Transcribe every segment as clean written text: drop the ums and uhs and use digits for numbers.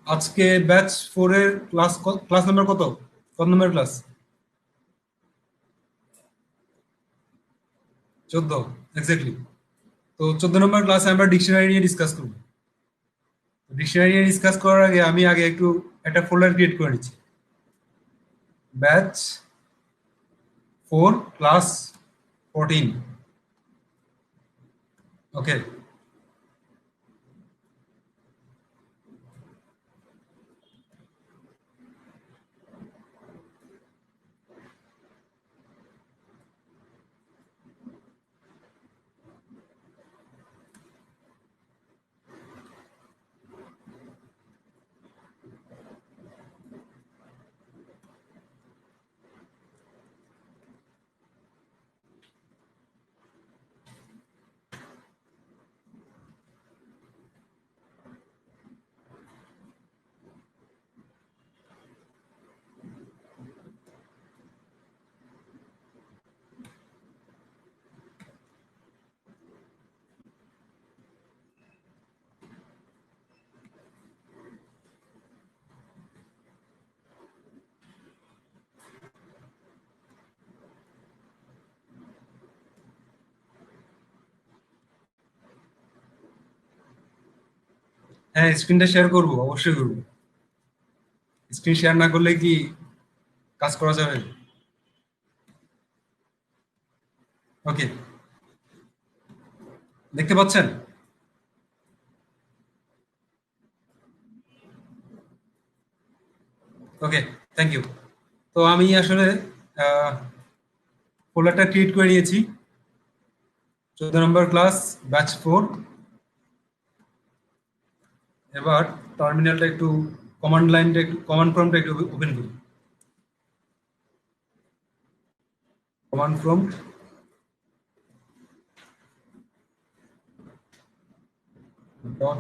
আজকে ব্যাচ 4 এর class number কত? কত নম্বর ক্লাস? 14, এক্স্যাক্টলি। তো 14 নম্বর ক্লাসে আমরা ডিকশনারি নিয়ে ডিসকাস করব। ডিকশনারি নিয়ে ডিসকাস করার আগে আমি একটু একটা ফোল্ডার ক্রিয়েট করে নিচ্ছি। Batch 4 class 14। ওকে। হ্যাঁ, স্ক্রিনটা শেয়ার করব, অবশ্যই করব। স্ক্রিন শেয়ার না করলে কি কাজ করা যাবে? ওকে, দেখতে পাচ্ছেন? ওকে, থ্যাংক ইউ। তো আমি আসলে ফোল্ডারটা ক্রিয়েট করে নিয়েছি। 14 নম্বর ক্লাস, ব্যাচ 4। এবার টার্মিনালটা একটু, কমান্ড প্রম্পটটা একটু ওপেন করি। Command prompt dot.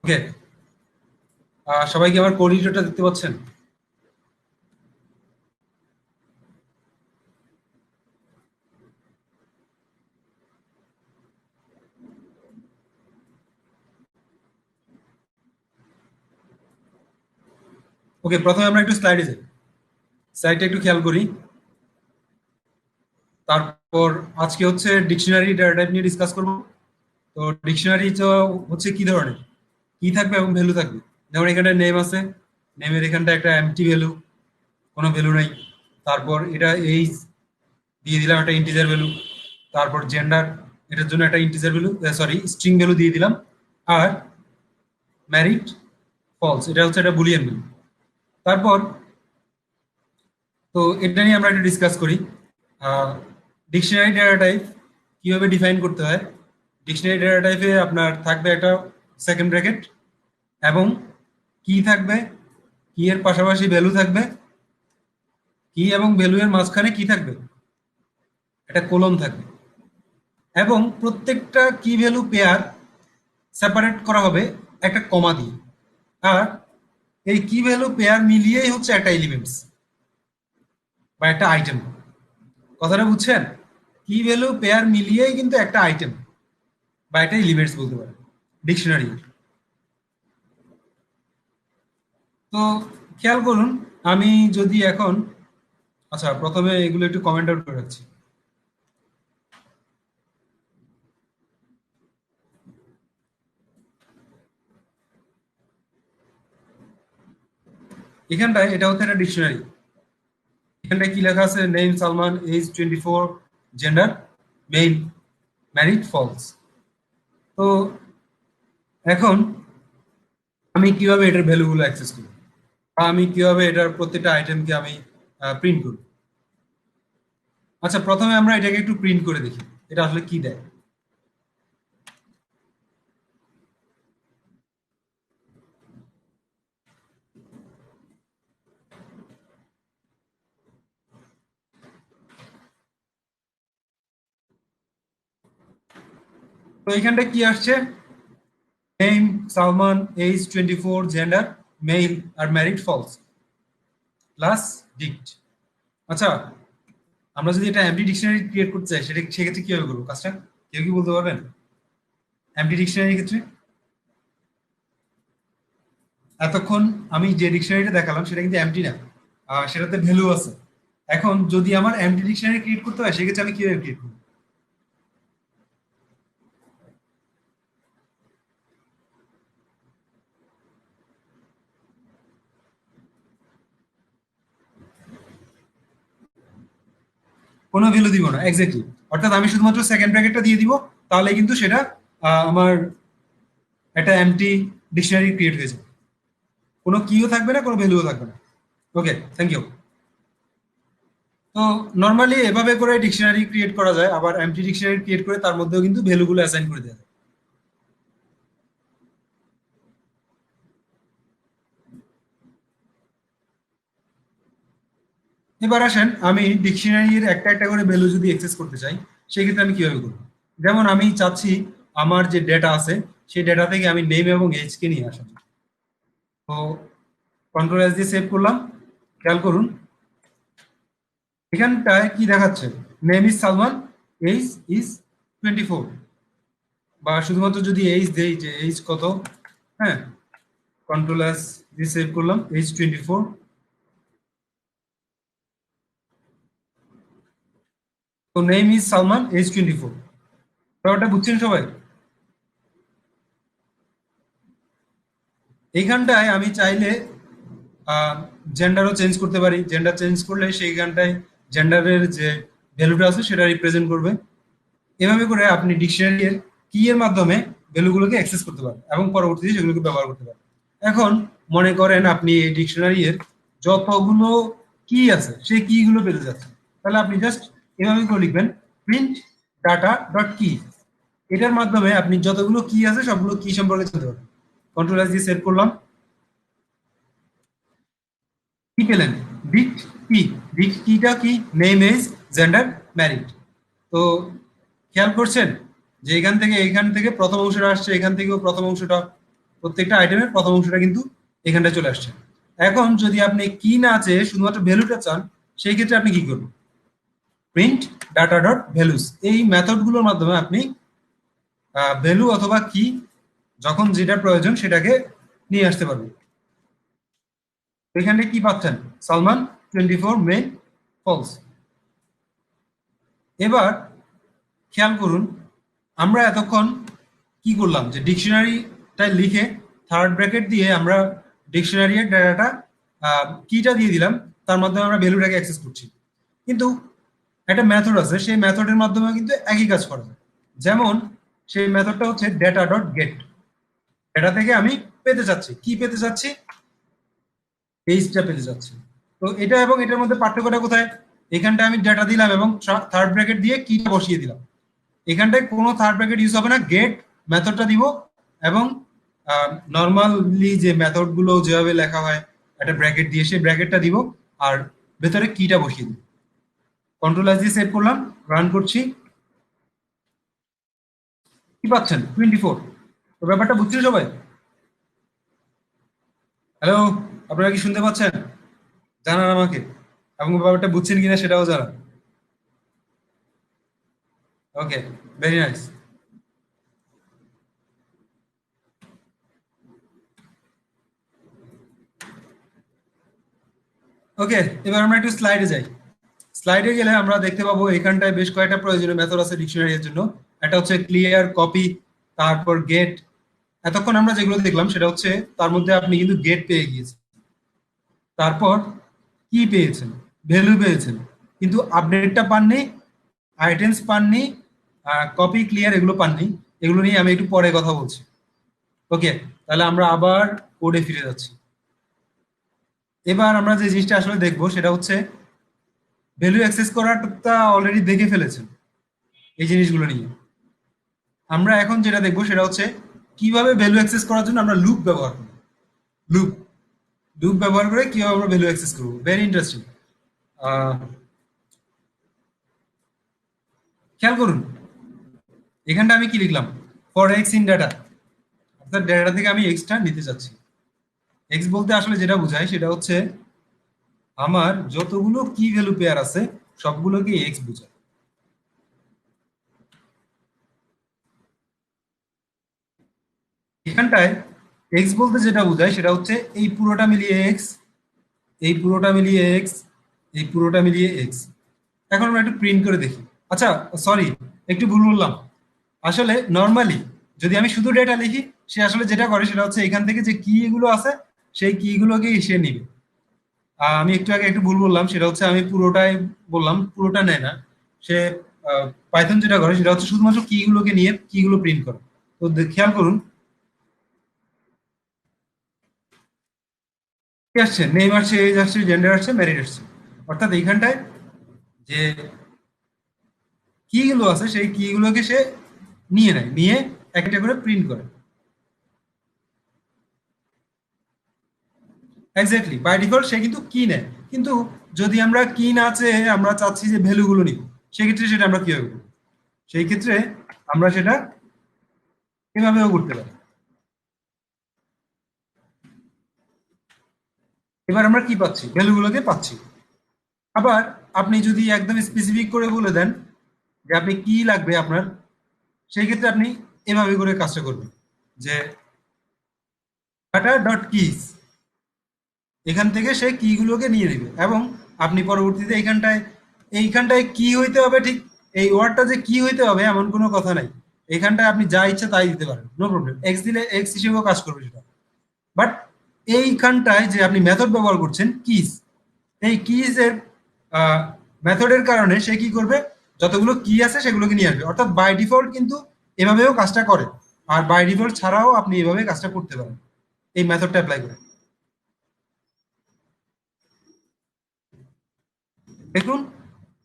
ওকে, সবাই কি আমার কোড এডিটরটা দেখতে পাচ্ছেন? ওকে, প্রথমে আমরা একটু স্লাইডে যাই। স্লাইডটা একটু খেয়াল করি। তারপর আজকে হচ্ছে ডিকশনারি ডেটা টাইপ নিয়ে ডিসকাস করব। তো ডিকশনারি তো হচ্ছে কি ধরনের, কি থাকবে এবং ভ্যালু থাকবে। যেমন এখানে নেম আছে, নেমের এখানটা একটা এমটি ভ্যালু, কোনো ভ্যালু নাই। তারপর এটা এইজ দিয়ে দিলাম একটা ইন্টিজার ভ্যালু। তারপর জেন্ডার, এটার জন্য একটা integer value, sorry string value দিয়ে দিলাম। আর ম্যারিড ফলস, এটা হচ্ছে একটা বুলিয়ান ভ্যালু। তারপর তো এটা নিয়ে আমরা একটু ডিসকাস করি। ডিকশনারি ডেটা টাইপ কিভাবে ডিফাইন করতে হয়। ডিকশনারি ডেটা টাইপে আপনার থাকবে একটা সেকেন্ড ব্র্যাকেট, এবং কি থাকবে, কি এর পাশাপাশি ভ্যালু থাকবে, কি এবং ভ্যালু এর মাঝখানে কি থাকবে, একটা কোলন থাকবে। এবং প্রত্যেকটা কি ভ্যালু পেয়ার সেপারেট করা হবে একটা কমা দিয়ে। আর এই কি ভ্যালু পেয়ার মিলিয়েই হচ্ছে একটা এলিমেন্টস বা একটা আইটেম। কথাটা বুঝছেন? কি ভ্যালু পেয়ার মিলিয়েই কিন্তু একটা আইটেম বা একটা এলিমেন্টস বলতে পারে ডিকশনারি। তো খেয়াল করুন, আমি যদি এখন, আচ্ছা প্রথমে এগুলো একটু কমেন্ট আউট করে রাখছি। এখানটায় এটা হচ্ছে একটা ডিকশনারি। এখানটায় কি লেখা আছে? Name Salman, age 24, gender male, married false. তো এখন আমি কিভাবে এটার ভ্যালুগুলো অ্যাক্সেস করি, বা আমি কিভাবে এটার প্রত্যেকটা আইটেমকে আমি প্রিন্ট করি। আচ্ছা, প্রথমে আমরা এটাকে একটু প্রিন্ট করে দেখি এটা আসলে কি দেয়। তো এখানটা কি আসছে? Name Salman, age 24, gender male, আর ম্যারিড ফলস, প্লাস ডিক্ট। আচ্ছা, আমরা যদি এটা এমডি ডিকশনারি ক্রিয়েট করতে চাই, সেক্ষেত্রে কিভাবে করবো কাজটা? কেউ কি বলতে পারবেন? এমডি ডিকশনারির ক্ষেত্রে এতক্ষণ আমি যে ডিকশনারিটা দেখালাম সেটা কিন্তু এমটি না, সেটাতে ভ্যালু আছে। এখন যদি আমার এমটি ডিকশনারি ক্রিয়েট করতে হয় সেক্ষেত্রে আমি কিভাবে ক্রিয়েট করবো? কোনো ভ্যালু দিব না, এক্স্যাক্টলি। অর্থাৎ আমি শুধুমাত্র সেকেন্ড ব্র্যাকেটটা দিয়ে দিব, তাহলে কিন্তু সেটা আমার একটা এমটি ডিকশনারি ক্রিয়েট হয়ে যাবে। কোনো কিও থাকবে না, কোনো ভ্যালুও থাকবে না। ওকে, থ্যাংক ইউ। তো নর্মালি এভাবে করে ডিকশনারি ক্রিয়েট করা যায়, আবার এমটি ডিকশনারি ক্রিয়েট করে তার মধ্যেও কিন্তু ভ্যালুগুলো অ্যাসাইন করে দেওয়া যায়। এবার আসেন, আমি ডিকশনারির একটা একটা করে ভ্যালু যদি অ্যাক্সেস করতে চাই সেক্ষেত্রে আমি কিভাবে করবো? যেমন আমি চাচ্ছি আমার যে ডেটা আছে সেই ডেটা থেকে আমি নেম এবং এজ কে নিয়ে আসা। তো কন্ট্রোল এস দিয়ে সেভ করলাম। খেয়াল করুন এখানটায় কি দেখাচ্ছে, name is Salman, age is 24। বা শুধুমাত্র যদি এজ দেই যে এজ কত, হ্যাঁ, কন্ট্রোল এস দিয়ে সেভ করলাম, এজ 24। তো নেম ইজ সালমান, এজ 24। ব্যাপারটা বুঝছেন সবাই? এইখানটায় আমি চাইলে জেন্ডারও চেঞ্জ করতে পারি। জেন্ডার চেঞ্জ করলে সেইখানটায় জেন্ডারের যে ভ্যালুটা আছে সেটা রিপ্রেজেন্ট করবে। এভাবে করে আপনি ডিকশনারির কি এর মাধ্যমে ভ্যালুগুলোকে অ্যাক্সেস করতে পারেন এবং পরবর্তীতে সেগুলোকে ব্যবহার করতে পারেন। এখন মনে করেন আপনি এই ডিকশনারির যতগুলো কি আছে সেই কি গুলো পেতে যাচ্ছেন, তাহলে আপনি জাস্ট এভাবে করে লিখবেন প্রিন্ট ডাটা ডট কি। এটার মাধ্যমে আপনি যতগুলো কি আছে সবগুলো কি সম্পর্কে জানতে পারবেন। কন্ট্রোল এস দিয়ে সেভ করলাম। কি পেলেন? ডিক্ট কি। ডিক্ট কিটা কি? Name age gender married. তো খেয়াল করছেন যে এখান থেকে প্রথম অংশটা আসছে, এখান থেকেও প্রথম অংশটা, প্রত্যেকটা আইটেমের প্রথম অংশটা কিন্তু এখানটা চলে আসছে। এখন যদি আপনি কি না চেয়ে শুধুমাত্র ভ্যালুটা চান সেই ক্ষেত্রে আপনি কি করবেন? প্রিন্ট ডাটা ডট ভ্যালুস, এই মেথড গুলোর মাধ্যমে আপনি ভ্যালু অথবা কি যখন যেটা প্রয়োজন সেটাকে নিয়ে আসতে পারবেন। এখানে কি পাচ্ছেন? Salman 24, male, false. এবার খেয়াল করুন আমরা এতক্ষণ কি করলাম, যে ডিকশনারিটা লিখে থার্ড ব্র্যাকেট দিয়ে আমরা ডিকশনারির ডাটাটা কিটা দিয়ে দিলাম, তার মাধ্যমে আমরা ভ্যালুটাকে অ্যাক্সেস করছি। কিন্তু একটা মেথড আছে, সেই মেথডের মাধ্যমে কিন্তু একই কাজ করা যায়। যেমন সেই মেথডটা হচ্ছে ডেটা ডট গেট। ডেটা থেকে আমি পেতে চাচ্ছি, কি পেতে চাচ্ছি? পেজটা পেতে চাচ্ছি। তো এটা এবং এটার মধ্যে পার্থক্যটা কোথায়? এখানটা আমি ডেটা দিলাম এবং থার্ড ব্র্যাকেট দিয়ে কিটা বসিয়ে দিলাম। এখানটায় কোনো থার্ড ব্র্যাকেট ইউজ হবে না, গেট মেথডটা দিব এবং নর্মালি যে মেথড গুলো যেভাবে লেখা হয় একটা ব্র্যাকেট দিয়ে সেই ব্র্যাকেটটা দিব আর ভেতরে কিটা বসিয়ে দিব। কন্ট্রোল এস দিয়ে সেভ করলাম, রান করছি। কি পাচ্ছেন? 24। তো ব্যাপারটা বুঝছেন সবাই? হ্যালো, আপনারা কি শুনতে পাচ্ছেন? জানান আমাকে, এবং ব্যাপারটা বুঝছেন কিনা সেটাও জানান। ওকে, ভেরি নাইস। ওকে, এবার আমরা একটু স্লাইডে যাই। স্লাইডে গেলে আমরা দেখতে পাবো এখানটায় বেশ কয়েকটা প্রয়োজনীয় মেথড আছে ডিকশনারি এর জন্য। একটা হচ্ছে ক্লিয়ার, কপি, তারপর গেট। এতক্ষণ আমরা যেগুলো দেখলাম সেটা হচ্ছে তার মধ্যে আপনি কিন্তু গেট পেয়ে গিয়েছেন, তারপর কি পেয়েছেন, ভ্যালু পেয়েছেন, কিন্তু আপডেটটা পাননি, আইটেমস পাননি, কপি, ক্লিয়ার এগুলো পাননি। এগুলো নিয়ে আমি একটু পরে কথা বলছি। ওকে, তাহলে আমরা আবার কোডে ফিরে যাচ্ছি। এবার আমরা যে জিনিসটা আসলে দেখবো সেটা হচ্ছে ভ্যালু অ্যাক্সেস করাটা অলরেডি দেখে ফেলেছেন এই জিনিসগুলো নিয়ে। আমরা এখন যেটা দেখবো সেটা হচ্ছে কিভাবে ভ্যালু অ্যাক্সেস করার জন্য আমরা লুপ ব্যবহার করব। লুপ লুপ ব্যবহার করে কিভাবে আমরা ভ্যালু অ্যাক্সেস করবো, ভেরি ইন্টারেস্টিং। খেয়াল করুন এখানটা আমি কি লিখলাম, ফর এক্স ইন ডাটা, অর্থাৎ ডেটা থেকে আমি এক্সটা নিতে চাচ্ছি। এক্স বলতে আসলে যেটা বোঝায় সেটা হচ্ছে আমার যতগুলো কি ভ্যালু পেয়ার আছে সবগুলোকে এক্স বোঝায়। এখানটায় এক্স বলতে যেটা বোঝায় সেটা হচ্ছে এই পুরোটা মিলিয়ে এক্স, এই পুরোটা মিলিয়ে এক্স, এই পুরোটা মিলিয়ে এক্স। এখন আমরা একটু প্রিন্ট করে দেখি। আচ্ছা, সরি, একটু ভুল বললাম। আসলে নর্মালি যদি আমি শুধু ডেটা লিখি, সে আসলে যেটা করে সেটা হচ্ছে এখান থেকে যে কি গুলো আছে সেই কি গুলোকে সে নিবে। আমি একটু আগে একটু ভুল বললাম, সেটা হচ্ছে আমি পুরোটাই বললাম, পুরোটা নেয় না সে। পাইথন যেটা করে সেটা হচ্ছে শুধুমাত্র কি গুলোকে নিয়ে কি গুলো প্রিন্ট করে। তো খেয়াল করুন কি আসছে, নেম আসছে, এজ আসছে, জেন্ডার আসছে, ম্যারিড আসছে। অর্থাৎ এইখানটায় যে কি গুলো আছে সেই কি গুলোকে সে নিয়ে নেয়, নিয়ে একটা করে প্রিন্ট করে। এক্স্যাক্টলি, বাই ডিফল্ট সে কিন্তু কি নেয়। কিন্তু যদি আমরা কি না চেয়ে আমরা চাচ্ছি যে ভ্যালু গুলো নিব, সেক্ষেত্রে সেটা আমরা কিভাবে করবো? সেই ক্ষেত্রে আমরা সেটা এভাবেও করতে পারি। এবার আমরা কি পাচ্ছি, ভ্যালু গুলোকে পাচ্ছি। আবার আপনি যদি একদম স্পেসিফিক করে বলে দেন যে আপনি কি লাগবে আপনার, সেই ক্ষেত্রে আপনি এভাবে করে কাজটা করবেন যে ডাটা ডট কিস, এখান থেকে সে কি গুলোকে নিয়ে নেবে এবং আপনি পরবর্তীতে এইখানটায় কি হইতে হবে, ঠিক এই ওয়ার্ডটা যে কি হইতে হবে এমন কোনো কথা নাই। এখানটায় আপনি যা ইচ্ছা তাই দিতে পারেন, নো প্রবলেম, এক্স দিলে এক্স হিসেবেও কাজ করবে সেটা। বাট এইখানটায় যে আপনি মেথড ব্যবহার করছেন কিস, এই কিস এর মেথডের কারণে সে কি করবে, যতগুলো কি আছে সেগুলোকে নিয়ে আসবে। অর্থাৎ বাই ডিফল্ট কিন্তু এভাবেও কাজটা করে, আর বাই ডিফল্ট ছাড়াও আপনি এভাবে কাজটা করতে পারেন এই মেথডটা অ্যাপ্লাই করে। দেখুন,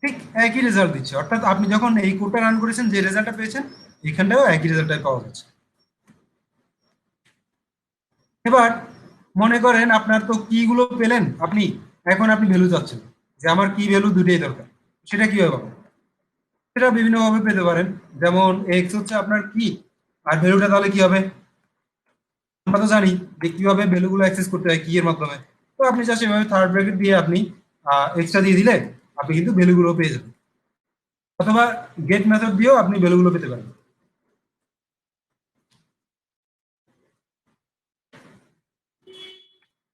ঠিক একই রেজাল্ট দিচ্ছে। অর্থাৎ আপনি যখন এই কোডটা রান করেছেন যে রেজাল্টটা পেয়েছেন, এখানটাও একই রেজাল্টটাই পাওয়া যাচ্ছে। এবার মনে করেন আপনার তো কি গুলো পেলেন আপনি, এখন আপনি ভ্যালু চাচ্ছেন যে আমার কি ভ্যালু দুটোই দরকার, সেটা কিভাবে পাবেন? সেটা বিভিন্ন ভাবে পেতে পারেন। যেমন এক্স হচ্ছে আপনার কি, আর ভ্যালুটা তাহলে কি হবে? আমরা তো জানি যে কিভাবে ভ্যালু গুলো অ্যাক্সেস করতে হয় কি এর মাধ্যমে। তো আপনি জাস্ট এভাবে থার্ড ব্র্যাকেট দিয়ে আপনি এক্সট্রা দিয়ে দিলে আপনি কিন্তু ভ্যালু গুলো পেয়ে যাবেন। অথবা গেট মেথড দিয়েও আপনি ভ্যালু গুলো পেতে পারেন।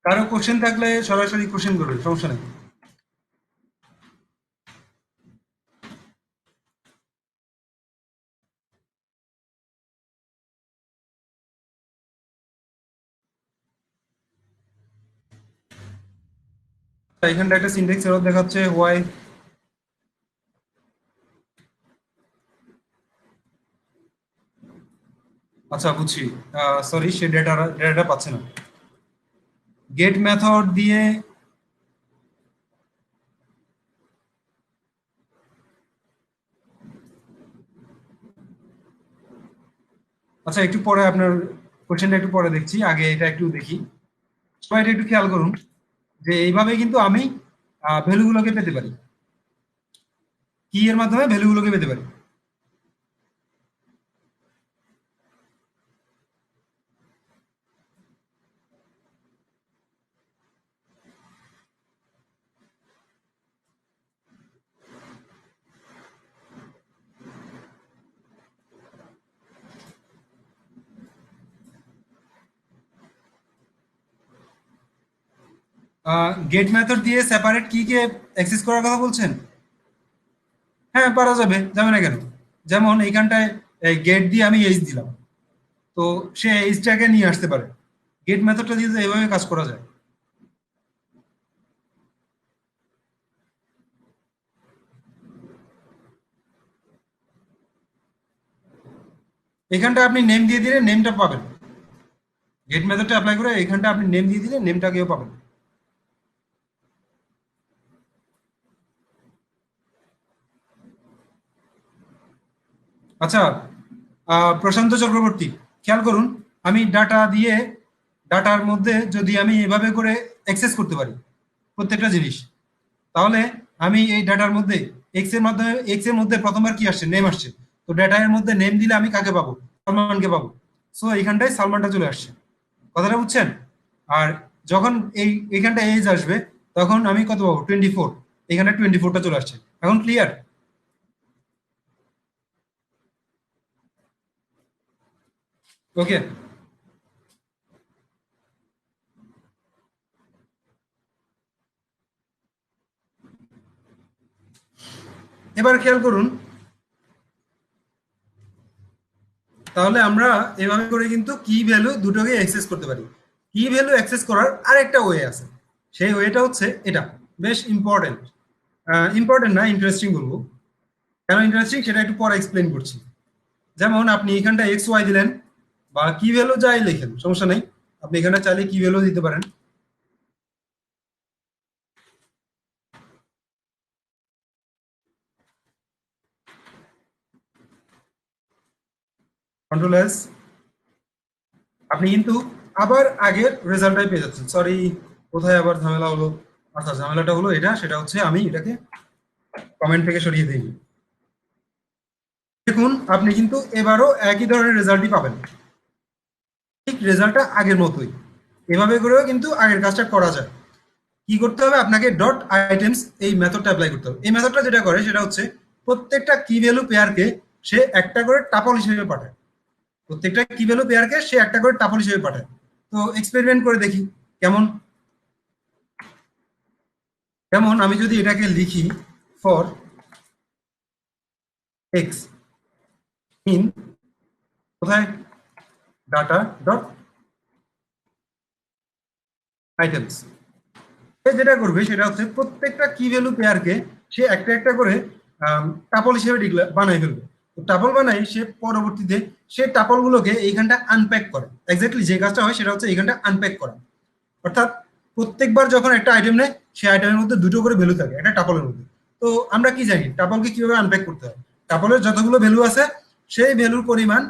কারো কোশ্চেন থাকলে সরাসরি কোশ্চেন করবেন, সমস্যা নেই। এখানটা একটা সিনট্যাক্স এরর দেখাচ্ছে, হোয়াই। আচ্ছা, বুঝছি। সরি, সে ডেটা পাচ্ছে না। গেট মেথড দিয়ে, আচ্ছা একটু পরে আপনার কোশ্চেনটা একটু পরে দেখছি, আগে এটা একটু দেখি। সবাই এটা একটু খেয়াল করুন যে এইভাবে কিন্তু আমি ভ্যালুগুলোকে পেতে পারি, কি এর মাধ্যমে ভ্যালুগুলোকে পেতে পারি। গেট মেথড দিয়ে সেপারেট কি কে অ্যাক্সেস করার কথা বলছেন? হ্যাঁ, পারা যাবে, যাবে না কেন? যেমন এইখানটায় গেট দিয়ে আমি এইচ দিলাম, তো সে এইচটাকে নিয়ে আসতে পারে। গেট মেথডটা দিয়ে তো এইভাবে কাজ করা যায়। এখানটা আপনি নেম দিয়ে দিলে নেমটা পাবেন। গেট মেথডটা অ্যাপ্লাই করে এখানটা আপনি নেম দিয়ে দিলে নেমটাকেও পাবেন। আচ্ছা, প্রশান্ত চক্রবর্তী, খেয়াল করুন, আমি ডাটা দিয়ে ডাটার মধ্যে যদি আমি এভাবে করে অ্যাক্সেস করতে পারি প্রত্যেকটা জিনিস, তাহলে আমি এই ডাটার মধ্যে এক্স এর মাধ্যমে এক্স এর মধ্যে প্রথমবার কি আসছে, নেম আসছে। তো ডাটা এর মধ্যে নেম দিলে আমি কাকে পাবো? সালমানকে পাবো। সো এইখানটায় সালমানটা চলে আসছে। কথাটা বুঝছেন? আর যখন এইখানটা এজ আসবে, তখন আমি কত পাবো? 24। এখানে 24টা চলে আসছে। এখন ক্লিয়ার? ওকে। এবার খেয়াল করুন, তাহলে আমরা এভাবে করে কিন্তু কি ভ্যালু দুটোকে অ্যাক্সেস করতে পারি। কি ভ্যালু অ্যাক্সেস করার আরেকটা ওয়ে আছে, সেই ওয়েটা হচ্ছে এটা। বেশ ইম্পর্টেন্ট, ইম্পর্টেন্ট না, ইন্টারেস্টিং বলবো। কেন ইন্টারেস্টিং সেটা একটু পরে এক্সপ্লেন করছি। যেমন আপনি এখানটা এক্স ওয়াই দিলেন বা কি ভ্যালু যাই লিখেন, সমস্যা নেই, আপনি এখানে চাইলে কি ভ্যালু দিতে পারেন। কন্ট্রোল এস, আপনি কিন্তু আবার আগের রেজাল্টটাই পেয়ে যাচ্ছেন। সরি, কোথায় আবার ঝামেলা হলো? আচ্ছা, ঝামেলাটা হলো এটা, সেটা হচ্ছে আমি এটাকে কমেন্ট থেকে সরিয়ে দিই। দেখুন, আপনি কিন্তু এবারও একই ধরনের রেজাল্টই পাবেন, ঠিক রেজাল্টটা আগের মতোই। এভাবে করেও কিন্তু আগের কাজটা করা যায়। কি করতে হবে, আপনাকে ডট আইটেমস এই মেথডটা অ্যাপ্লাই করতে হবে। এই মেথডটা যেটা করে সেটা হচ্ছে প্রত্যেকটা কি ভ্যালু পেয়ারকে সে একটা করে টাপল হিসেবে পাঠায়। প্রত্যেকটা কি ভ্যালু পেয়ারকে সে একটা করে টাপল হিসেবে পাঠায়। তো এক্সপেরিমেন্ট করে দেখি কেমন। যেমন আমি যদি এটাকে লিখি ফর এক্স ইন, কোথায়, ডাটা ডট আইটেমস, সে যেটা করবে সেটা হচ্ছে প্রত্যেকটা কি ভ্যালু পেয়ারকে সে একটা একটা করে টাপল হিসেবে বানাই ফেলবে। তো টাপল বানাই সে পরবর্তীতে সে টাপল গুলোকে এইখানটা আনপ্যাক করে। এক্স্যাক্টলি যে কাজটা হয় সেটা হচ্ছে এইখানটা আনপ্যাক করা। অর্থাৎ প্রত্যেকবার যখন একটা আইটেম নেয়, সেই আইটেমের মধ্যে দুটো করে ভ্যালু থাকে একটা টাপলের মধ্যে। তো আমরা কি জানি টাপলকে কিভাবে আনপ্যাক করতে হয়? টাপলের যতগুলো ভ্যালু আছে সেই ভ্যালুর পরিমাণ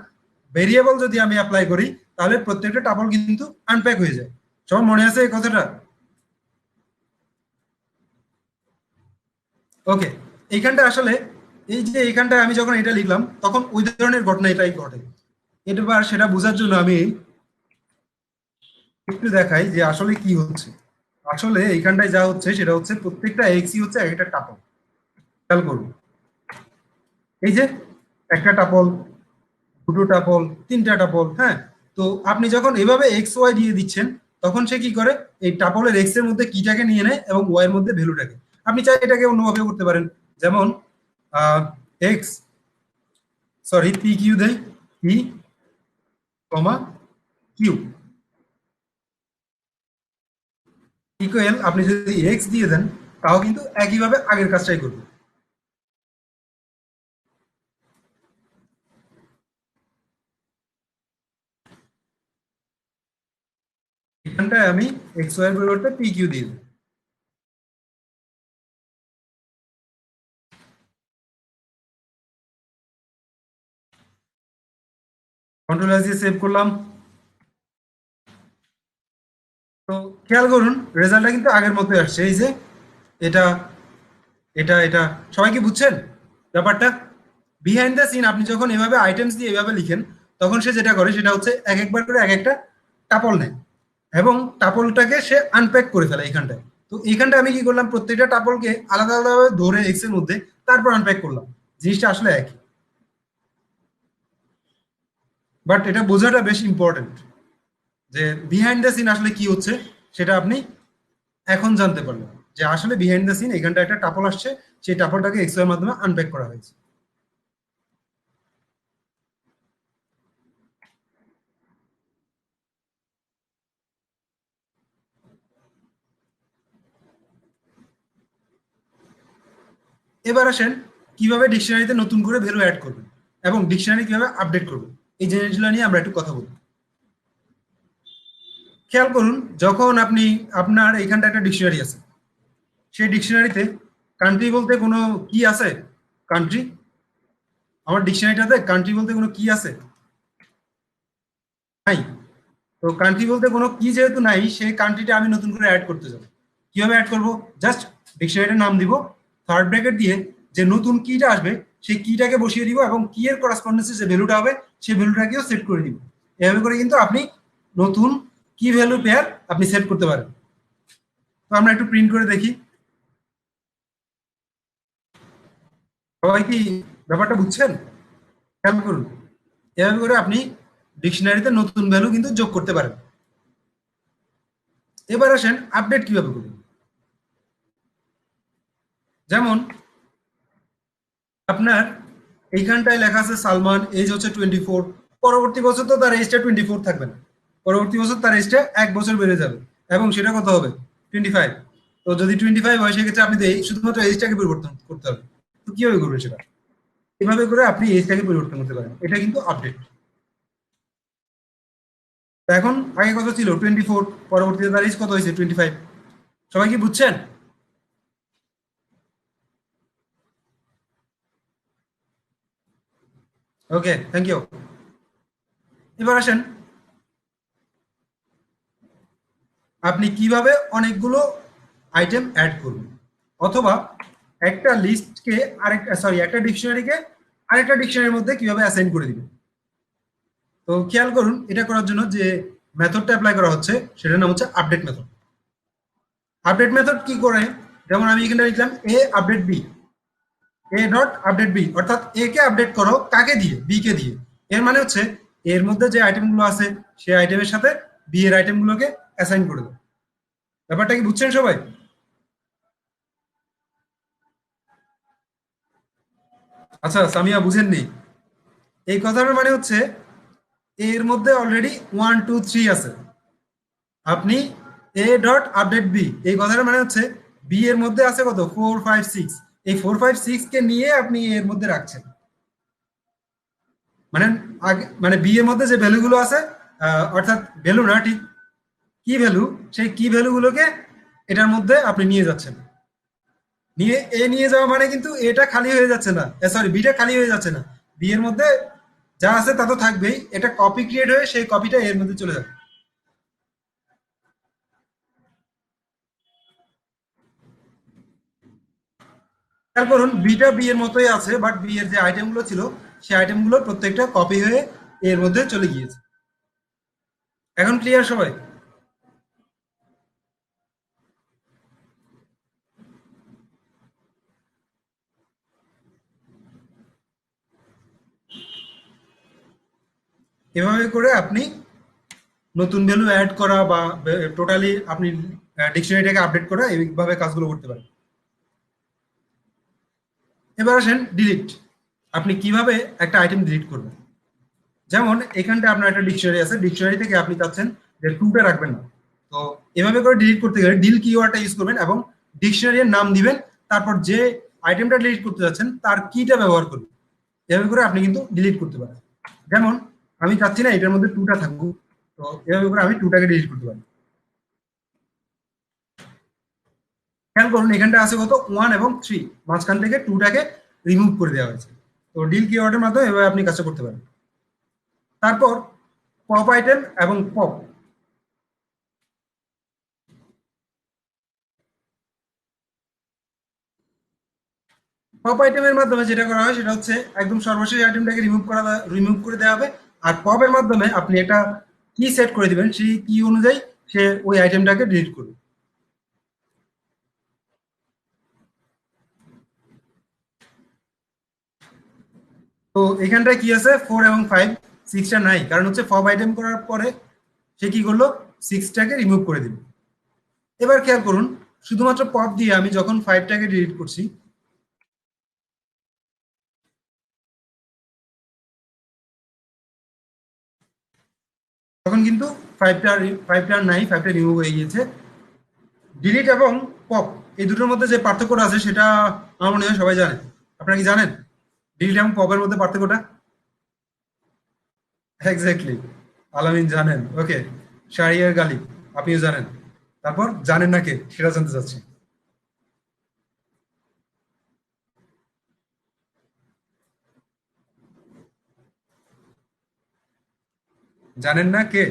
ভেরিয়েবল যদি আমি অ্যাপ্লাই করি, তাহলে প্রত্যেকটা টাপল কিন্তু আনপ্যাক হয়ে যায়। সবার মনে আছে এই কথাটা? ওকে, এইখানটা আসলে এই যে এইখানটা আমি যখন এটা লিখলাম তখন ওই ধরনের ঘটনা এটাই ঘটে। এবার সেটা বোঝার জন্য আমি একটু দেখাই যে আসলে কি হচ্ছে। আসলে এইখানটায় যা হচ্ছে সেটা হচ্ছে প্রত্যেকটা এক্সই হচ্ছে একটা টাপল। খেয়াল করুন, এই যে একটা টাপল, দুটো টাপল, তিনটা টাপল, হ্যাঁ। তো আপনি যখন এভাবে এক্স ওয়াই দিয়ে দিচ্ছেন, তখন সে কি করে, এই টাপলের এক্স এর মধ্যে কিটাকে নিয়ে নেয় এবং ওয়াই এর মধ্যে ভ্যালুটাকে। আপনি চাই এটাকে অন্যভাবে করতে পারেন। যেমন এক্স, সরি পি কিউ দেয়, পি কমা কিউ ইকুয়াল, আপনি যদি এক্স দিয়ে দেন তাও কিন্তু একইভাবে আগের কাজটাই করবে। এখানটায় আমি এক্স ওয়াই এর পরিবর্তে পি কিউ দিয়ে দিই। কন্ট্রোল এস দিয়ে সেভ করলাম। তো খেয়াল করুন, রেজাল্টটা কিন্তু আগের মতোই আসছে। এই যে এটা, এটা সবাই কি বুঝছেন ব্যাপারটা? বিহাইন্ড দ্য সিন আপনি যখন এভাবে আইটেমস দিয়ে এভাবে লিখেন, তখন সে যেটা করে সেটা হচ্ছে এক একবার করে এক একটা টাপল নেয় এবং টাপলটাকে সে আনপ্যাক করে ফেলে এইখানটায়। তো এইখানটা আমি কি করলাম, প্রত্যেকটা টাপলকে আলাদা আলাদাভাবে ধরে এক্স এর মধ্যে তারপর আনপ্যাক করলাম। জিনিসটা আসলে একই, বাট এটা বোঝাটা বেশ ইম্পর্টেন্ট যে বিহাইন্ড দ্য সিন আসলে কি হচ্ছে সেটা আপনি এখন জানতে পারলেন। যে আসলে বিহাইন্ড দ্য সিন এখানটা একটা টাপল আসছে, সেই টাপলটাকে এক্স এর মাধ্যমে আনপ্যাক করা হয়েছে। এবার আসেন কিভাবে ডিকশনারিতে নতুন করে ভ্যালু অ্যাড করবেন এবং ডিকশনারি কিভাবে আপডেট করবেন, এই জিনিসগুলো নিয়ে আমরা একটু কথা বলবো। খেয়াল করুন, যখন আপনি আপনার এখানটা একটা ডিকশনারি আছে, সেই ডিকশনারিতে কান্ট্রি বলতে কোনো কি আছে? কান্ট্রি, আমার ডিকশনারিটাতে কান্ট্রি বলতে কোনো কি আছে? নাই। তো কান্ট্রি বলতে কোনো কি যেহেতু নাই, সেই কান্ট্রিটা আমি নতুন করে অ্যাড করতে যাব। কিভাবে অ্যাড করব? জাস্ট ডিকশনারিটার নাম দিব, থার্ড ব্র্যাকেট দিয়ে যে নতুন কিটা আসবে সেই কিটাকে বসিয়ে দিব এবং কি এর করেসপন্ডেন্সে যে ভ্যালুটা হবে সেই ভ্যালুটাকেও সেট করে দিব। এভাবে করে কিন্তু আপনি নতুন কি ভ্যালু পেয়ার আপনি সেট করতে পারেন। তো আমরা একটু প্রিন্ট করে দেখি, সবাই কি ব্যাপারটা বুঝছেন? খেয়াল করুন, এভাবে করে আপনি ডিকশনারিতে নতুন ভ্যালু কিন্তু যোগ করতে পারেন। এবার আসেন আপডেট কিভাবে করবেন। যেমন আপনার এইখানটায় লেখা আছে সালমান, এজ হচ্ছে 24। পরবর্তী বছর তো তার এজটা 24 থাকবে না, পরবর্তী বছর তার এজটা 1 বছর বেড়ে যাবে, এবং সেটা কত হবে? 25। তো যদি 25 হয় সেক্ষেত্রে আপনি তো এই শুধুমাত্র এজটাকে পরিবর্তন করতে হবে। তো কিভাবে করবেন সেটা? এভাবে করে আপনি এজটাকে পরিবর্তন করতে পারেন, এটা কিন্তু আপডেট। তো এখন আগে কত ছিল? 24, পরবর্তীতে তার এজ কত হয়েছে? 25। সবাই কি বুঝছেন? ওকে, থ্যাংক ইউ। এবার আসেন, আপনি কিভাবে অনেকগুলো আইটেম অ্যাড করবেন, অথবা একটা লিস্টকে আরেকটা, সরি, একটা ডিকশনারিকে আরেকটা ডিকশনারির মধ্যে কিভাবে অ্যাসাইন করে দিবেন। তো খেয়াল করুন, এটা করার জন্য যে মেথডটা অ্যাপ্লাই করা হচ্ছে সেটার নাম হচ্ছে আপডেট মেথড। আপডেট মেথড কি করে? যেমন আমি এখানে লিখলাম A update B, A dot update B, অর্থাৎ এ কে আপডেট করো কাকে দিয়ে? বি কে দিয়ে। এর মানে হচ্ছে এর মধ্যে যে আইটেমগুলো আছে সেই আইটেমের সাথে বি এর আইটেমগুলোকে অ্যাসাইন করে দাও। ব্যাপারটা কি বুঝছেন সবাই? আচ্ছা, সামিয়া বুঝেননি? এই কথাটার মানে হচ্ছে এর মধ্যে অলরেডি 1 2 3 আছে। আপনি এ ডট আপডেট বি, এই কথাটার মানে হচ্ছে বি এর মধ্যে আছে কত? 4 5 6। এই 4 5 6 কে নিয়ে আপনি এর মধ্যে রাখছেন। মানে আগে মানে বি এর মধ্যে যে ভ্যালুগুলো আছে, অর্থাৎ ভ্যালু না, ঠিক কি ভ্যালু, সেই কি ভ্যালুগুলোকে এটার মধ্যে আপনি নিয়ে যাচ্ছেন। নিয়ে নিয়ে যাওয়া মানে কিন্তু এটা খালি হয়ে যাচ্ছে না, সরি, বিটা খালি হয়ে যাচ্ছে না। বি এর মধ্যে যা আছে তা তো থাকবেই, এটা কপি ক্রিয়েট হয়ে সেই কপিটা এর মধ্যে চলে যাবে। খেয়াল করুন, বিটা বি এর মতোই আছে, বাট বি এর যে আইটেমগুলো ছিল সেই আইটেমগুলো প্রত্যেকটা কপি হয়ে এর মধ্যে চলে গিয়েছে। এখন ক্লিয়ার সবাই? এভাবে করে আপনি নতুন ভ্যালু অ্যাড করা বা টোটালি আপনি ডিকশনারিটাকে আপডেট করা, এইভাবে কাজগুলো করতে পারেন। এবার আসেন ডিলিট। আপনি কিভাবে একটা আইটেম ডিলিট করবেন? যেমন এখানটা আপনার একটা ডিকশনারি আছে, ডিকশনারি থেকে আপনি চাচ্ছেন যে টুটা রাখবেন না। তো এভাবে করে ডিলিট করতে গেলে ডিল কিওয়ার্ডটা ইউজ করবেন এবং ডিকশনারির নাম দিবেন, তারপর যে আইটেমটা ডিলিট করতে যাচ্ছেন তার কিটা ব্যবহার করবেন। এভাবে করে আপনি কিন্তু ডিলিট করতে পারেন। যেমন আমি চাচ্ছি না এটার মধ্যে টুটা থাকুক, তো এভাবে করে আমি টুটাকে ডিলিট করতে পারি। খেয়াল করুন, এখানটা আছে কত? 1 এবং 3, মাঝখান থেকে টুটাকে রিমুভ করে দেওয়া হয়েছে। তো ডিল কিওয়ার্ডের মাধ্যমে এভাবে আপনি কাজটা করতে পারেন। তারপর পপ আইটেম এবং পপ, পপ আইটেমের মাধ্যমে যেটা করা হয় সেটা হচ্ছে একদম সর্বশেষ আইটেমটাকে রিমুভ করে দেওয়া হবে। আর পপের মাধ্যমে আপনি একটা কি সেট করে দিবেন, সেই কি অনুযায়ী সে ওই আইটেমটাকে ডিলিট করবে। তো এখানটায় কি আছে? 4 এবং 5, 6টা নাই, কারণ হচ্ছে পপ আইটেম করার পরে সে কি করলো? 6টাকে রিমুভ করে দিল। এবার খেয়াল করুন, শুধুমাত্র পপ দিয়ে আমি যখন 5টাকে ডিলিট করছি, তখন কিন্তু ফাইভটা ফাইভটা নাই, 5টা রিমুভ হয়ে গিয়েছে। ডিলিট এবং পপ, এই দুটোর মধ্যে যে পার্থক্যটা আছে সেটা আমার মনে হয় সবাই জানে। আপনারা কি জানেন ডিলিট এবং পপের মধ্যে পার্থক্যটা? এক্স্যাক্টলি, আলামিন জানেন। ওকে, শাহরিয়ার গালিব, আপনিও জানেন। তারপর জানেন না কে, সেটা জানতে চাচ্ছি। জানেন না কে?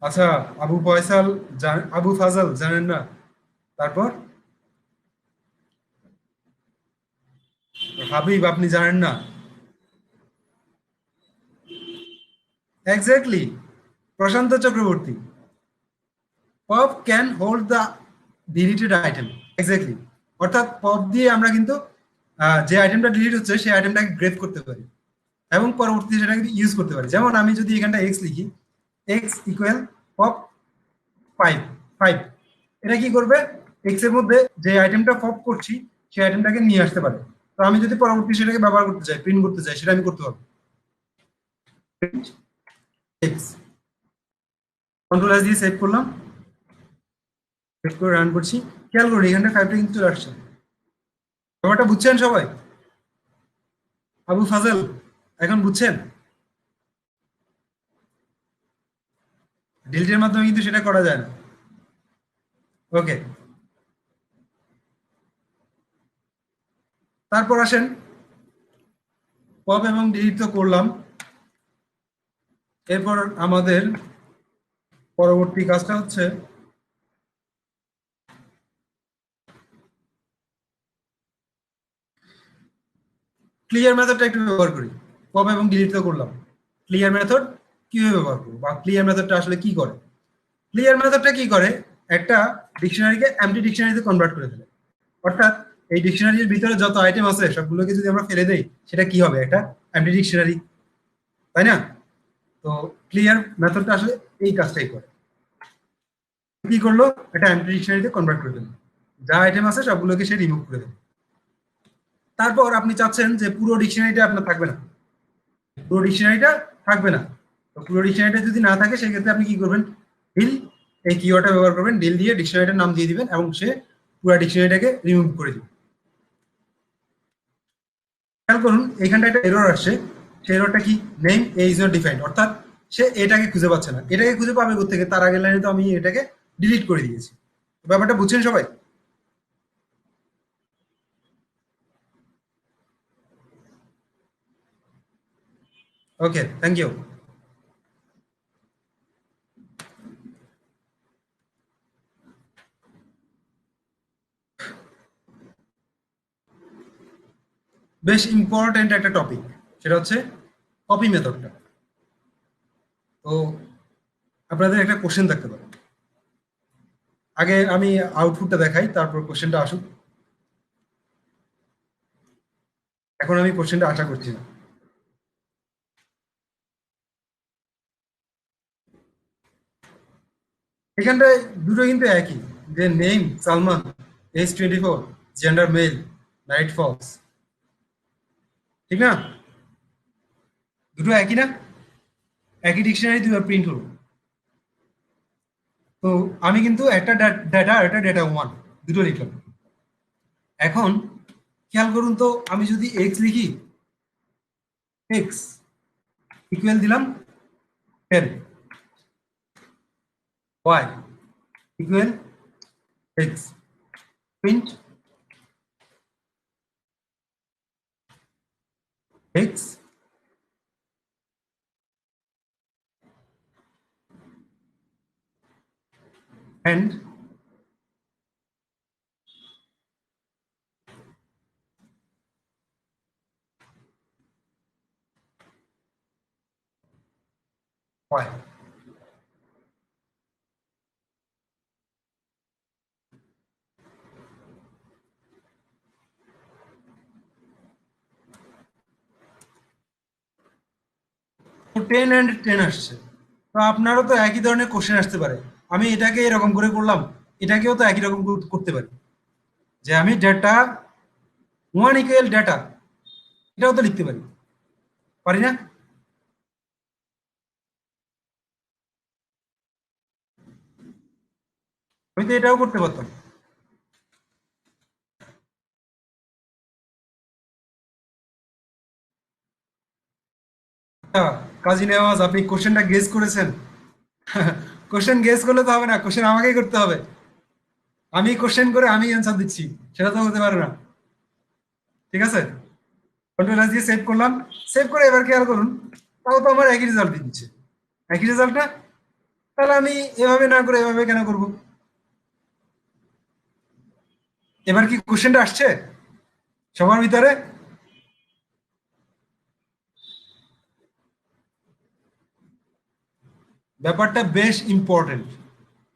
আচ্ছা, আবু ফয়সাল, আবু ফাজাল জানেন না? তারপর হাবিব, আপনি জানেন না? Exactly, Prashanta Chakraborty. Pop can hold the deleted item. Exactly, অর্থাৎ পপ দিয়ে আমরা কিন্তু যে আইটেমটা ডিলিট হচ্ছে সেই আইটেমটাকে গ্রেপ করতে পারি এবং পরবর্তীতে সেটাকে ইউজ করতে পারি। যেমন আমি যদি এখানটা এক্স লিখি, এক্স ইকুয়াল পপ 5 5, এটা কি করবে, এক্স এর মধ্যে যে আইটেমটা পপ করছি সেই আইটেমটাকে নিয়ে আসতে পারে। তো আমি যদি পরবর্তী সেটাকে ব্যবহার করতে চাই, প্রিন্ট করতে চাই, সেটা আমি করতে পারবো। এক্স কন্ট্রোল এস দিয়ে সেভ করলাম, সেভ করে রান করছি। খেয়াল করুন এখানটা 5টা কিন্তু চলে আসছে। ব্যাপারটা বুঝছেন সবাই? আবু ফাজল এখন বুঝছেন? ডিলিটের মাধ্যমে কিন্তু সেটা করা যায় না। ওকে, তারপর আসেন, পপ এবং ডিলিট তো করলাম, এরপর আমাদের পরবর্তী কাজটা হচ্ছে ক্লিয়ার মেথডটা একটু ব্যবহার করি। পপ এবং ডিলিট তো করলাম, ক্লিয়ার মেথড কিভাবে ব্যবহার করবো বা ক্লিয়ার মেথডটা আসলে কি করে। ক্লিয়ার মেথডটা কি করে, একটা ডিকশনারিকে এমটি ডিকশনারিতে কনভার্ট করে ফেলে। অর্থাৎ এই ডিকশনারির ভিতরে যত আইটেম আছে সবগুলোকে যদি আমরা ফেলে দেই সেটা কি হবে, একটা এমটি ডিকশনারি, তাই না? তো ক্লিয়ার মেথডটা আসলে এই কাজটাই করে। কি করলো, এটা এমটি ডিকশনারিতে কনভার্ট করে দিল, যা আইটেম আছে সবগুলোকে সে রিমুভ করে দিল। তারপর আপনি চাচ্ছেন যে পুরো ডিকশনারিটা আপনার থাকবে না, পুরো ডিকশনারিটা থাকবে না। তো পুরো ডিকশনারিটা যদি না থাকে সেক্ষেত্রে আপনি কি করবেন, ডিল এই কিওয়ার্ডটা ব্যবহার করবেন, ডিল দিয়ে ডিকশনারিটার নাম দিয়ে দিবেন এবং সে পুরো ডিকশনারিটাকে রিমুভ করে দিবে। খেয়াল করুন এখানটা একটা এরর আসছে, সেই এররটা কি, name A is not defined, অর্থাৎ সে এটাকে খুঁজে পাচ্ছে না। এটাকে খুঁজে পাবে কোত্থেকে, তার আগের লাইনে তো আমি এটাকে ডিলিট করে দিয়েছি। ব্যাপারটা বুঝছেন সবাই? ওকে, থ্যাংক ইউ। বেশ ইম্পর্টেন্ট একটা টপিক, সেটা হচ্ছে কপি মেথডটা। তো আপনাদের একটা কোশ্চেন থাকতে পারে, আগে আমি আউটপুটটা দেখাই তারপর কোশ্চেনটা আসুক। এখন আমি কোশ্চেনটা আশা করছি না। এখানটায় দুটো কিন্তু একই, যে name Salman, age 24, gender male, night false, ঠিক না? দুটো একই না? একই ডিকশনারি দুটো প্রিন্ট হলো। তো আমি কিন্তু একটা ডেটা আর একটা ডেটা ওয়ান দুটো লিখলাম। এখন খেয়াল করুন তো, আমি যদি এক্স লিখি, এক্স ইকুয়াল দিলাম 10, y equal x, print x and y. তো 10 and 10 আসছে। তো আপনারও তো একই ধরনের কোশ্চেন আসতে পারে, আমি এটাকে এরকম করে করলাম, এটাকেও তো একই রকম করতে পারি, যে আমি ডেটা ওয়ান ইকুয়াল ডেটা, এটাও তো লিখতে পারি, পারি না? আমি তো এটাও করতে পারতাম। আচ্ছা, কাজী নেওয়াজ, আপনি কোশ্চেনটা গেস করেছেন? কোশ্চেন গেস করলে তো হবে না, কোশ্চেন আমাকেই করতে হবে। আমি কোশ্চেন করে আমি অ্যান্সার দিচ্ছি, সেটা তো হতে পারে না। ঠিক আছে, কন্ট্রোল এস দিয়ে সেভ করলাম, সেভ করে এবার খেয়াল করুন, তাও তো আমার একই রেজাল্ট দিচ্ছে, একই রেজাল্ট না? তাহলে আমি এভাবে না করে এভাবে কেন করব? এবার কি কোশ্চেনটা আসছে সবার ভিতরে? ব্যাপারটা বেশ ইম্পর্টেন্ট,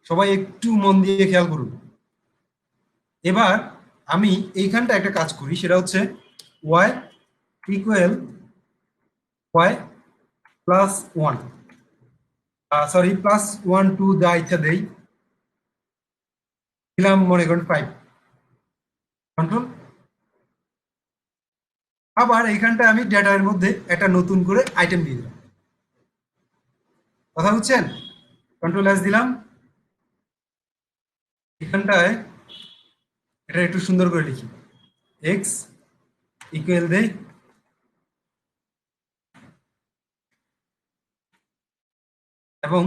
সবাই একটু মন দিয়ে খেয়াল করুন। এবার আমি এইখানটা একটা কাজ করি, সেটা হচ্ছে y equal y plus one, sorry plus one two যা ইচ্ছা দেই, দিলাম মনে করেন 5 কন্ট্রোল। আবার এইখানটা আমি ডেটার মধ্যে একটা নতুন করে আইটেম দিয়ে দিলাম। কথা বুঝছেন? কন্ট্রোল এস দিলাম। এখানটায় এটা একটু সুন্দর করে লিখি, এক্স ইকুয়াল দেই এবং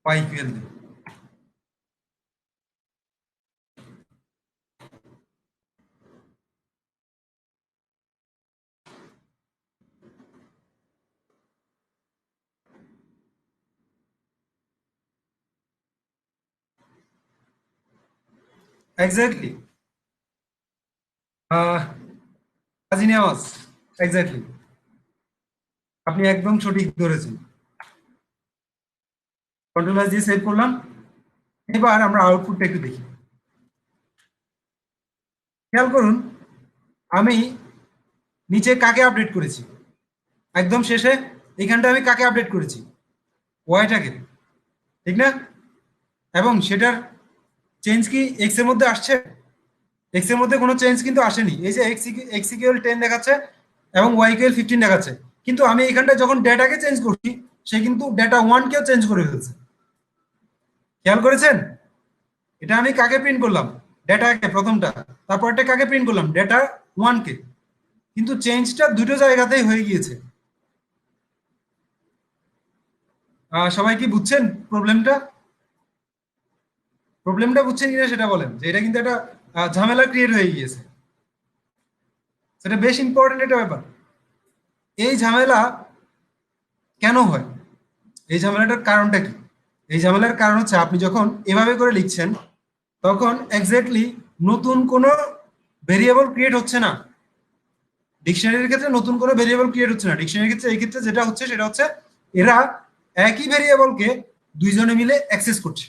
ওয়াই ইকুয়াল দেই। এক্স্যাক্টলি, কাজী নেওয়াজ, এক্স্যাক্টলি আপনি একদম সঠিক ধরেছেন। কন্ট্রোল এস দিয়ে সেভ করলাম। এবার আমরা আউটপুটটা একটু দেখি। খেয়াল করুন আমি নিচে কাকে আপডেট করেছি, একদম শেষে এখানটা আমি কাকে আপডেট করেছি, ওয়াইটাকে, ঠিক না? এবং সেটার চেঞ্জ কি এক্স এর মধ্যে আসছে? এক্স এর মধ্যে কোনো চেঞ্জ কিন্তু আসেনি। এই যে এক্স ইকুয়াল 10 দেখাচ্ছে এবং ওয়াই ইকুয়াল 15 দেখাচ্ছে, কিন্তু আমি এখানটা যখন ডেটাকে চেঞ্জ করছি সে কিন্তু ডেটা 1 কেও চেঞ্জ করে ফেলছে। খেয়াল করেছেন? এটা আমি কাকে প্রিন্ট করলাম, ডেটাকে প্রথমটা, তারপরটা কাকে প্রিন্ট করলাম, ডেটা 1 কে, কিন্তু চেঞ্জটা দুটো জায়গাতেই হয়ে গিয়েছে। সবাই কি বুঝছেন প্রবলেমটা? প্রবলেমটা বুঝছেন কিনা সেটা বলেন, যে এটা কিন্তু একটা ঝামেলা ক্রিয়েট হয়ে গিয়েছে। সেটা বেশ ইম্পর্টেন্ট একটা ব্যাপার। এই ঝামেলা কেন হয়? এই ঝামেলাটার কারণটা কি? এই ঝামেলার কারণ হচ্ছে আপনি যখন এভাবে করে লিখছেন তখন এক্স্যাক্টলি নতুন কোনো ভেরিয়েবল ক্রিয়েট হচ্ছে না। ডিকশনারির ক্ষেত্রে নতুন কোনো ভেরিয়েবল ক্রিয়েট হচ্ছে না। ডিকশনারির ক্ষেত্রে এই ক্ষেত্রে যেটা হচ্ছে সেটা হচ্ছে এরা একই ভেরিয়েবলকে দুইজনে মিলে অ্যাক্সেস করছে।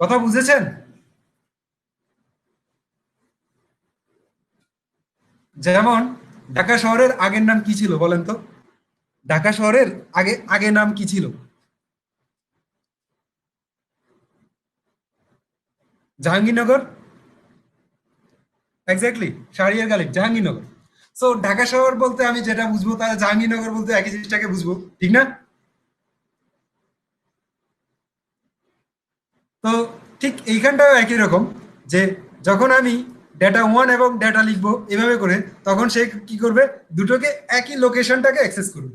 কথা বুঝেছেন? যেমন ঢাকা শহরের আগের নাম কি ছিল বলেন তো? ঢাকা শহরের আগে আগে নাম কি ছিল? জাহাঙ্গীরনগর, এক্স্যাক্টলি শাহরিয়ার গালিব, জাহাঙ্গীরনগর। সো ঢাকা শহর বলতে আমি যেটা বুঝবো তাহলে জাহাঙ্গীরনগর বলতে একই জিনিসটাকে বুঝবো, ঠিক না? তো ঠিক এইখানটাও একই রকম, যে যখন আমি ডেটা 1 এবং ডেটা লিখবো এভাবে করে, তখন সে কি করবে, দুটোকে একই লোকেশনটাকে অ্যাক্সেস করবে।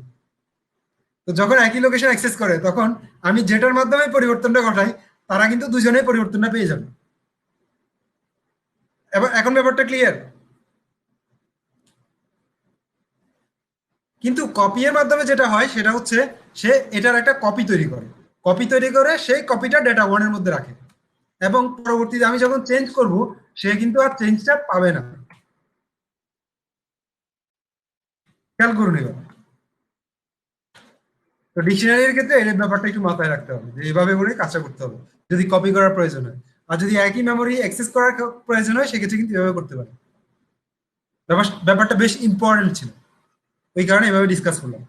তো যখন একই লোকেশন অ্যাক্সেস করে তখন আমি যেটার মাধ্যমে পরিবর্তনটা ঘটাই তারা কিন্তু দুজনেই পরিবর্তনটা পেয়ে যাবে। এবার এখন ব্যাপারটা ক্লিয়ার? কিন্তু কপি এর মাধ্যমে যেটা হয় সেটা হচ্ছে সে এটার একটা কপি তৈরি করে, কপি তৈরি করে সেই কপিটা ডেটা 1 এর মধ্যে রাখে এবং পরবর্তীতে আমি যখন চেঞ্জ করব সে কিন্তু আর চেঞ্জটা পাবে না। খেয়াল করুন এবার। তো ডিকশনারির ক্ষেত্রে এই ব্যাপারটা একটু মাথায় রাখতে হবে যে এইভাবে করে কাজটা করতে হবে যদি কপি করার প্রয়োজন হয়। আর যদি একই মেমোরি অ্যাক্সেস করার প্রয়োজন হয় সেক্ষেত্রে কিন্তু এভাবে করতে পারে। ব্যাপারটা বেশ ইম্পর্টেন্ট ছিল, ওই কারণে এভাবে ডিসকাস করলাম।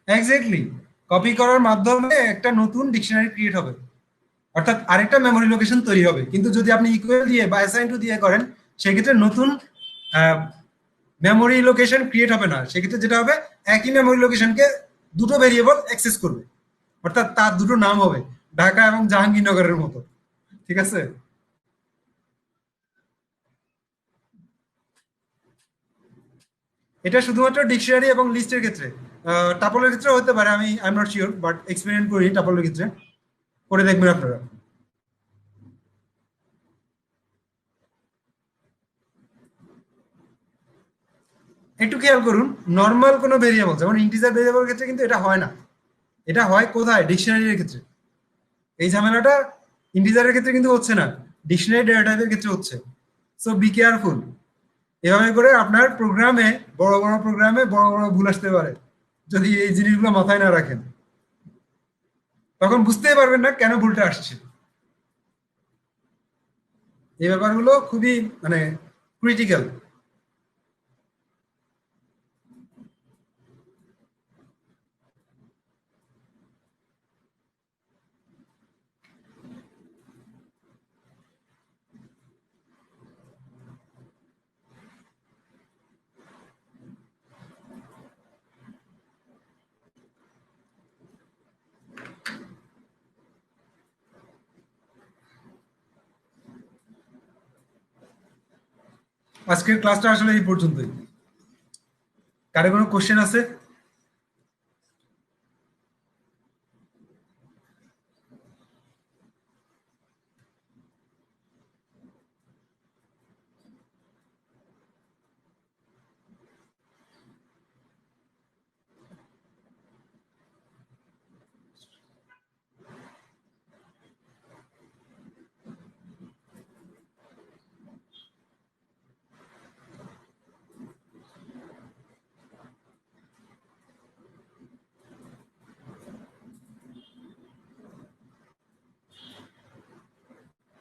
এক্স্যাক্টলি, কপি করার মাধ্যমে একটা নতুন ডিকশনারি ক্রিয়েট হবে, অর্থাৎ আরেকটা মেমোরি লোকেশন তৈরি হবে। কিন্তু যদি আপনি ইকুয়াল দিয়ে বা অ্যাসাইন টু দিয়ে করেন সেক্ষেত্রে নতুন মেমোরি লোকেশন ক্রিয়েট হবে না। সেক্ষেত্রে যেটা হবে, একই মেমোরি লোকেশনকে দুটো ভেরিয়েবল অ্যাক্সেস করবে, অর্থাৎ তার দুটো নাম হবে ঢাকা এবং জাহাঙ্গীরনগরের মতো। ঠিক আছে? এটা শুধুমাত্র ডিকশনারি এবং লিস্টের ক্ষেত্রে। টাপলের ক্ষেত্রে হতে পারে, আমি I am not sure, but experiment করি টাপলের ক্ষেত্রে, করে দেখবেন আপনারা। একটু খেয়াল করুন, নর্মাল কোনো ভেরিয়েবল যেমন ইন্টিজার ভেরিয়েবলের ক্ষেত্রে কিন্তু এটা হয় না। এটা হয় কোথায়? ডিকশনারির ক্ষেত্রে। এই ঝামেলাটা ইন্টিজারের ক্ষেত্রে কিন্তু হচ্ছে না, ডিকশনারি ডেটা টাইপের ক্ষেত্রে হচ্ছে। So be careful. এভাবে করে আপনার প্রোগ্রামে, বড় বড় প্রোগ্রামে বড় বড় ভুল আসতে পারে যদি এই জিনিসগুলো মাথায় না রাখেন। তখন বুঝতেই পারবেন না কেন ভুলটা আসছে। এই ব্যাপারগুলো খুবই মানে ক্রিটিক্যাল। আজকের ক্লাসটা আসলে এই পর্যন্তই। কারো কোনো কোশ্চেন আছে?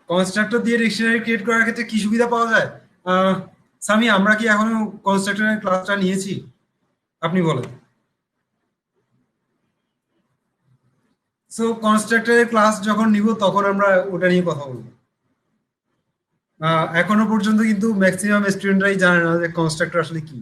কনস্ট্রাক্টর দিয়ে ডিকশনারি ক্রিয়েট করার ক্ষেত্রে কি সুবিধা পাওয়া যায়? আহ, সামি, আমরা কি এখনো কনস্ট্রাক্টরের ক্লাসটা নিয়েছি? আপনি বলেন। সো কনস্ট্রাক্টরের ক্লাস যখন নিব তখন আমরা ওটা নিয়ে কথা বলবো। এখনো পর্যন্ত কিন্তু ম্যাক্সিমাম স্টুডেন্টরাই জানে না যে কনস্ট্রাক্টর আসলে কি।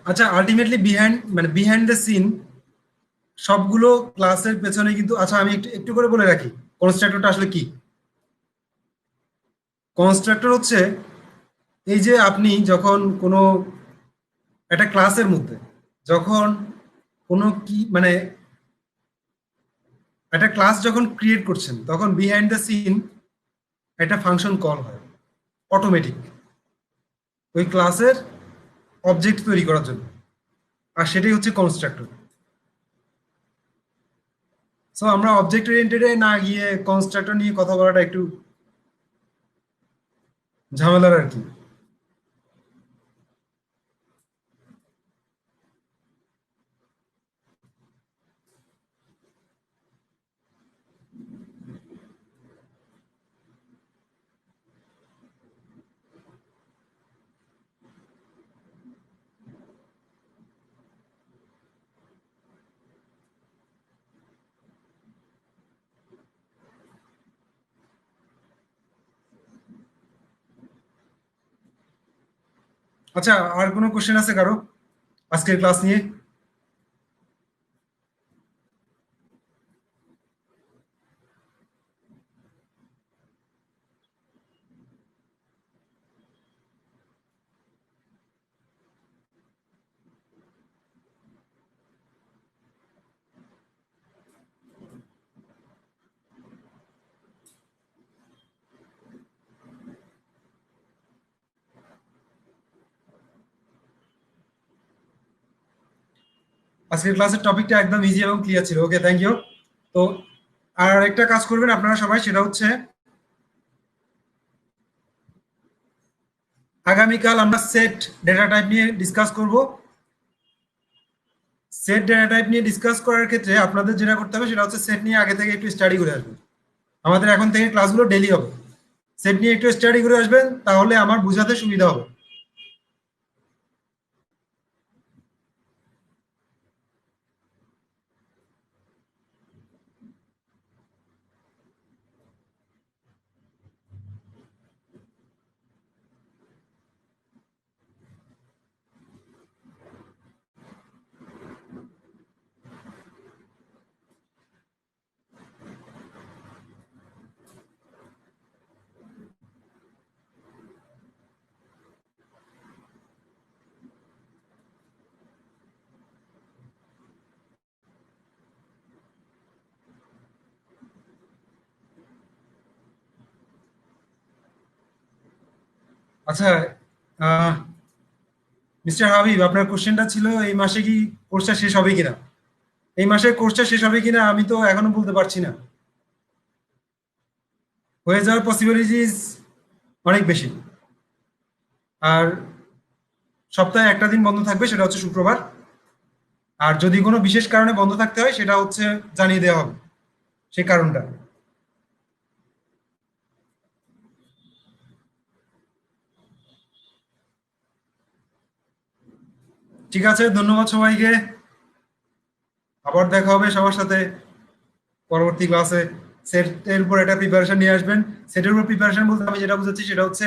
আচ্ছা, আলটিমেটলি বিহাইন্ড দ্য সিন সবগুলো ক্লাসের পেছনে কিন্তু, আচ্ছা আমি একটু একটু করে বলে রাখি কনস্ট্রাক্টরটা আসলে কি। কনস্ট্রাক্টর হচ্ছে এই যে আপনি যখন কোনো একটা ক্লাসের মধ্যে যখন কোনো কি মানে একটা ক্লাস যখন ক্রিয়েট করছেন তখন বিহাইন্ড দ্য সিন একটা ফাংশন কল হয় অটোমেটিক ওই ক্লাসের অবজেক্ট তৈরি করার জন্য, আর সেটাই হচ্ছে কনস্ট্রাক্টর। সো আমরা অবজেক্ট ওরিয়েন্টেডে না গিয়ে কনস্ট্রাক্টর নিয়ে কথা বলাটা একটু ঝামেলার আর কি। আচ্ছা, আর কোনো কোশ্চেন আছে কারো আজকের ক্লাস নিয়ে? আজকের ক্লাসের টপিকটা একদম ইজি এবং ক্লিয়ার ছিল। ওকে, থ্যাংক ইউ। তো আর একটা কাজ করবেন আপনারা সবাই, সেটা হচ্ছে আগামীকাল আমরা সেট ডেটা টাইপ নিয়ে ডিসকাস করব। সেট ডেটা টাইপ নিয়ে ডিসকাস করার ক্ষেত্রে আপনাদের যেটা করতে হবে সেটা হচ্ছে সেট নিয়ে আগে থেকে একটু স্টাডি করে আসবেন। আমাদের এখন থেকে ক্লাসগুলো ডেইলি হবে। সেট নিয়ে একটু স্টাডি করে আসবেন, তাহলে আমার বোঝাতে সুবিধা হবে। আচ্ছা, মিস্টার হাবিব, আপনার কোশ্চেনটা ছিল এই মাসে কি কোর্সটা শেষ হবে কিনা। এই মাসে কোর্সটা শেষ হবে কিনা আমি তো এখনো বলতে পারছি না। হয়ে যাওয়ার পসিবিলিটিস অনেক বেশি। আর সপ্তাহে একটা দিন বন্ধ থাকবে, সেটা হচ্ছে শুক্রবার। আর যদি কোনো বিশেষ কারণে বন্ধ থাকতে হয়, সেটা হচ্ছে জানিয়ে দেওয়া হবে সেই কারণটা। ঠিক আছে, ধন্যবাদ সবাইকে। আবার দেখা হবে সবার সাথে পরবর্তী ক্লাসে। সেটের উপর একটা প্রিপারেশন নিয়ে আসবেন। সেটের উপর প্রিপারেশন বলতে আমি যেটা বুঝাচ্ছি সেটা হচ্ছে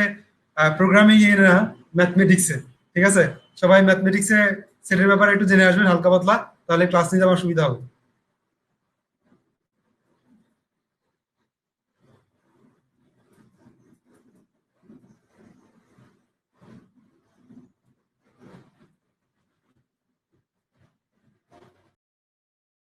প্রোগ্রামিং এর না, ম্যাথমেটিক্সে। ঠিক আছে, সবাই ম্যাথমেটিক্সে সেটের ব্যাপারে একটু জেনে আসবেন হালকা পাতলা, তাহলে ক্লাস নিতে আমার সুবিধা হবে।